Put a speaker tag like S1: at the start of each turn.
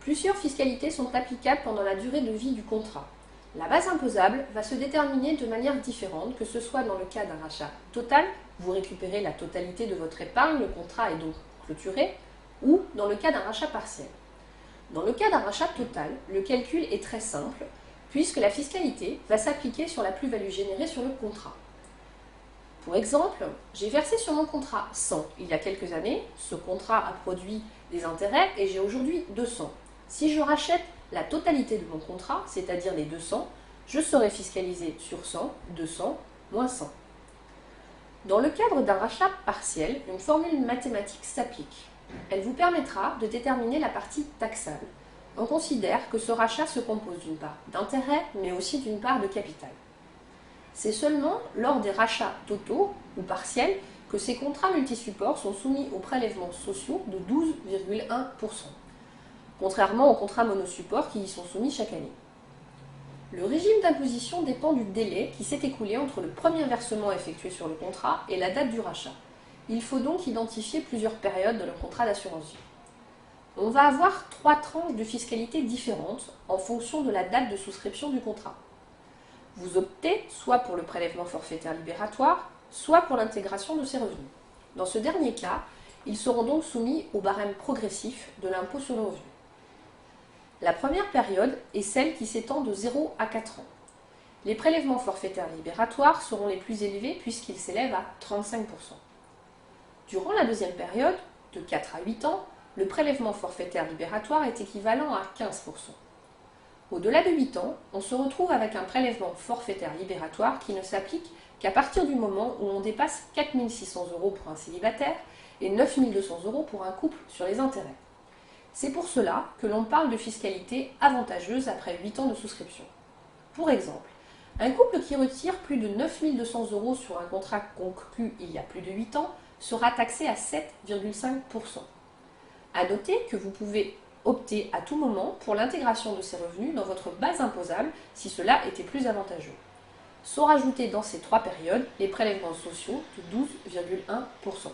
S1: Plusieurs fiscalités sont applicables pendant la durée de vie du contrat. La base imposable va se déterminer de manière différente, que ce soit dans le cas d'un rachat total, vous récupérez la totalité de votre épargne, le contrat est donc clôturé, ou dans le cas d'un rachat partiel. Dans le cas d'un rachat total, le calcul est très simple, puisque la fiscalité va s'appliquer sur la plus-value générée sur le contrat. Pour exemple, j'ai versé sur mon contrat 100 il y a quelques années, ce contrat a produit des intérêts et j'ai aujourd'hui 200. Si je rachète la totalité de mon contrat, c'est-à-dire les 200, je serai fiscalisé sur 100, 200, moins 100. Dans le cadre d'un rachat partiel, une formule mathématique s'applique. Elle vous permettra de déterminer la partie taxable. On considère que ce rachat se compose d'une part d'intérêt, mais aussi d'une part de capital. C'est seulement lors des rachats totaux ou partiels que ces contrats multisupports sont soumis aux prélèvements sociaux de 12,1%, contrairement aux contrats monosupports qui y sont soumis chaque année. Le régime d'imposition dépend du délai qui s'est écoulé entre le premier versement effectué sur le contrat et la date du rachat. Il faut donc identifier plusieurs périodes dans le contrat d'assurance vie. On va avoir 3 tranches de fiscalité différentes en fonction de la date de souscription du contrat. Vous optez soit pour le prélèvement forfaitaire libératoire, soit pour l'intégration de ces revenus. Dans ce dernier cas, ils seront donc soumis au barème progressif de l'impôt sur le revenu. La première période est celle qui s'étend de 0 à 4 ans. Les prélèvements forfaitaires libératoires seront les plus élevés puisqu'ils s'élèvent à 35%. Durant la deuxième période, de 4 à 8 ans, le prélèvement forfaitaire libératoire est équivalent à 15%. Au-delà de 8 ans, on se retrouve avec un prélèvement forfaitaire libératoire qui ne s'applique qu'à partir du moment où on dépasse 4 600 € pour un célibataire et 9 200 € pour un couple sur les intérêts. C'est pour cela que l'on parle de fiscalité avantageuse après 8 ans de souscription. Pour exemple, un couple qui retire plus de 9 200 € sur un contrat conclu il y a plus de 8 ans sera taxé à 7,5%. À noter que vous pouvez opter à tout moment pour l'intégration de ces revenus dans votre base imposable si cela était plus avantageux. Sont rajoutés dans ces 3 périodes les prélèvements sociaux de 12,1%.